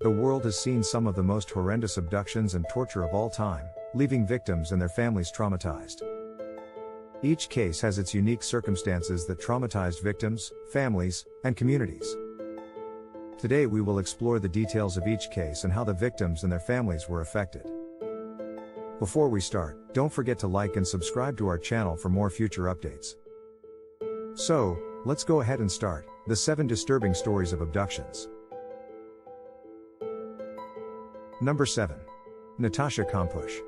The world has seen some of the most horrendous abductions and torture of all time, leaving victims and their families traumatized. Each case has its unique circumstances that traumatized victims, families, and communities. Today we will explore the details of each case and how the victims and their families were affected. Before we start, don't forget to like and subscribe to our channel for more future updates. So, let's go ahead and start the 7 disturbing stories of abductions. Number 7. Natascha Kampusch.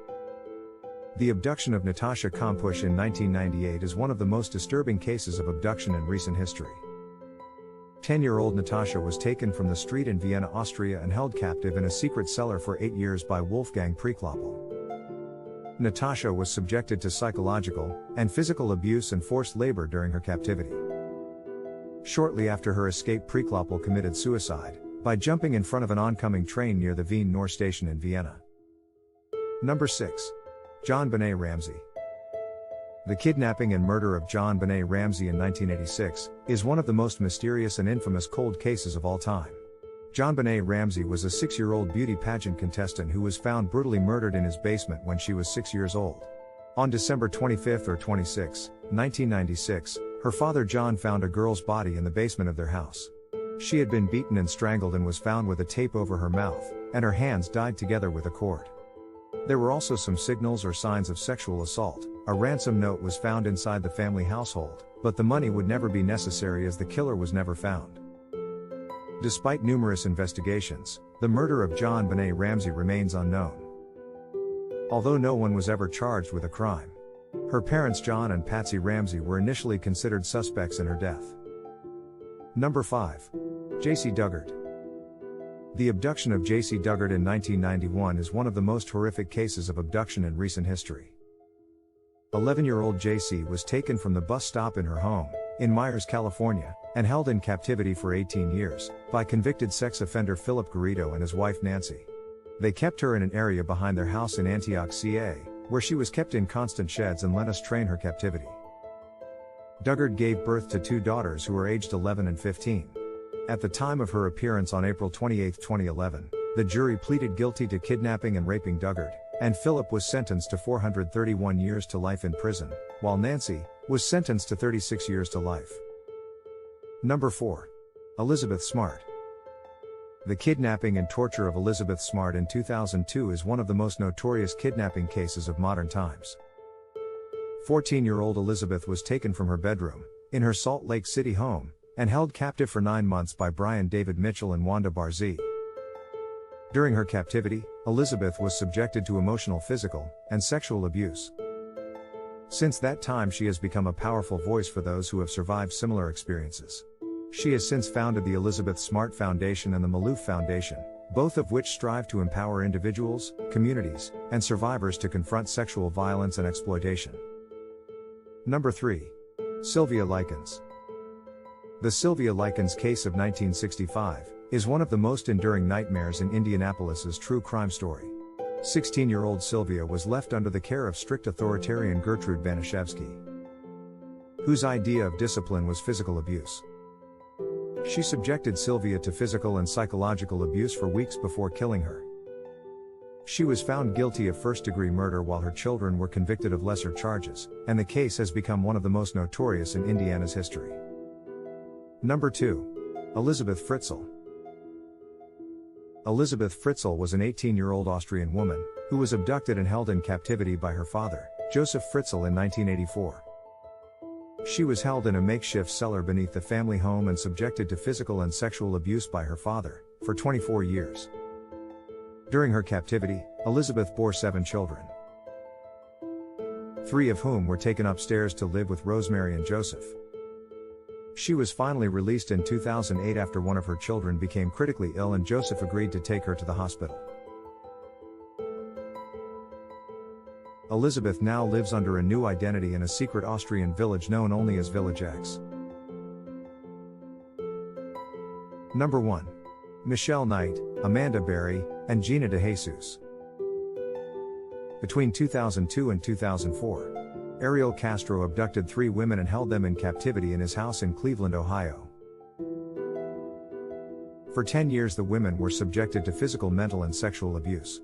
The abduction of Natascha Kampusch in 1998 is one of the most disturbing cases of abduction in recent history. 10-year-old Natascha was taken from the street in Vienna, Austria and held captive in a secret cellar for 8 years by Wolfgang Fritzl. Natascha was subjected to psychological and physical abuse and forced labor during her captivity. Shortly after her escape, Fritzl committed suicide by jumping in front of an oncoming train near the Wien Nord station in Vienna. Number 6. JonBenet Ramsey. The kidnapping and murder of JonBenet Ramsey in 1986 is one of the most mysterious and infamous cold cases of all time. JonBenet Ramsey was a 6-year-old beauty pageant contestant who was found brutally murdered in his basement when she was 6 years old. On December 25 or 26, 1996, her father John found a girl's body in the basement of their house. She had been beaten and strangled and was found with a tape over her mouth, and her hands tied together with a cord. There were also some signals or signs of sexual assault. A ransom note was found inside the family household, but the money would never be necessary as the killer was never found. Despite numerous investigations, the murder of JonBenet Ramsey remains unknown. Although no one was ever charged with a crime, her parents John and Patsy Ramsey were initially considered suspects in her death. Number 5. Jaycee Dugard. The abduction of Jaycee Dugard in 1991 is one of the most horrific cases of abduction in recent history. 11-year-old Jaycee was taken from the bus stop in her home, in Myers, California, and held in captivity for 18 years, by convicted sex offender Philip Garrido and his wife Nancy. They kept her in an area behind their house in Antioch, CA, where she was kept in constant sheds and let us train her captivity. Dugard gave birth to 2 daughters who were aged 11 and 15. At the time of her appearance on April 28, 2011, the jury pleaded guilty to kidnapping and raping Dugard, and Philip was sentenced to 431 years to life in prison, while Nancy was sentenced to 36 years to life. Number 4. Elizabeth Smart. The kidnapping and torture of Elizabeth Smart in 2002 is one of the most notorious kidnapping cases of modern times. 14-year-old Elizabeth was taken from her bedroom, in her Salt Lake City home, and held captive for 9 months by Brian David Mitchell and Wanda Barzee. During her captivity, Elizabeth was subjected to emotional, physical, and sexual abuse. Since that time she has become a powerful voice for those who have survived similar experiences. She has since founded the Elizabeth Smart Foundation and the Maloof Foundation, both of which strive to empower individuals, communities, and survivors to confront sexual violence and exploitation. Number 3. Sylvia Likens. The Sylvia Likens case of 1965 is one of the most enduring nightmares in Indianapolis's true crime story. 16-year-old Sylvia was left under the care of strict authoritarian Gertrude Banishevsky, whose idea of discipline was physical abuse. She subjected Sylvia to physical and psychological abuse for weeks before killing her. She was found guilty of first-degree murder while her children were convicted of lesser charges, and the case has become one of the most notorious in Indiana's history. Number 2. Elisabeth Fritzl. Elisabeth Fritzl was an 18-year-old Austrian woman, who was abducted and held in captivity by her father, Joseph Fritzl in 1984. She was held in a makeshift cellar beneath the family home and subjected to physical and sexual abuse by her father, for 24 years. During her captivity, Elisabeth bore 7 children, 3 of whom were taken upstairs to live with Rosemary and Joseph. She was finally released in 2008 after one of her children became critically ill and Joseph agreed to take her to the hospital. Elisabeth now lives under a new identity in a secret Austrian village known only as Village X. Number 1. Michelle Knight, Amanda Berry, and Gina De Jesus. Between 2002 and 2004, Ariel Castro abducted 3 women and held them in captivity in his house in Cleveland, Ohio. For 10 years the women were subjected to physical, mental and sexual abuse.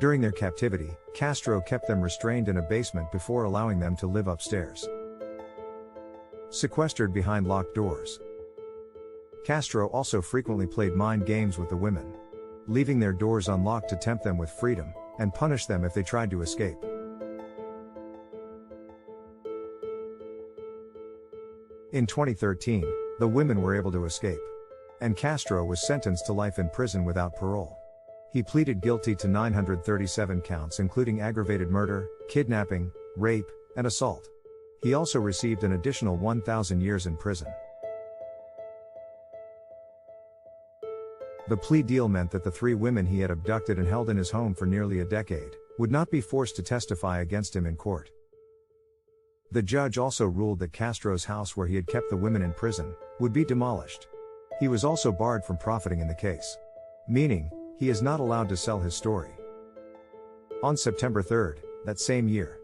During their captivity, Castro kept them restrained in a basement before allowing them to live upstairs. Sequestered behind locked doors. Castro also frequently played mind games with the women, leaving their doors unlocked to tempt them with freedom, and punish them if they tried to escape. In 2013, the women were able to escape, and Castro was sentenced to life in prison without parole. He pleaded guilty to 937 counts including aggravated murder, kidnapping, rape, and assault. He also received an additional 1,000 years in prison. The plea deal meant that the 3 women he had abducted and held in his home for nearly a decade would not be forced to testify against him in court. The judge also ruled that Castro's house where he had kept the women in prison would be demolished. He was also barred from profiting in the case, meaning he is not allowed to sell his story. On September 3, that same year,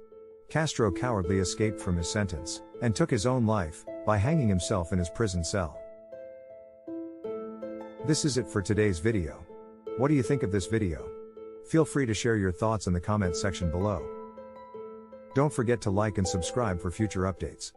Castro cowardly escaped from his sentence and took his own life by hanging himself in his prison cell. This is it for today's video. What do you think of this video? Feel free to share your thoughts in the comment section below. Don't forget to like and subscribe for future updates.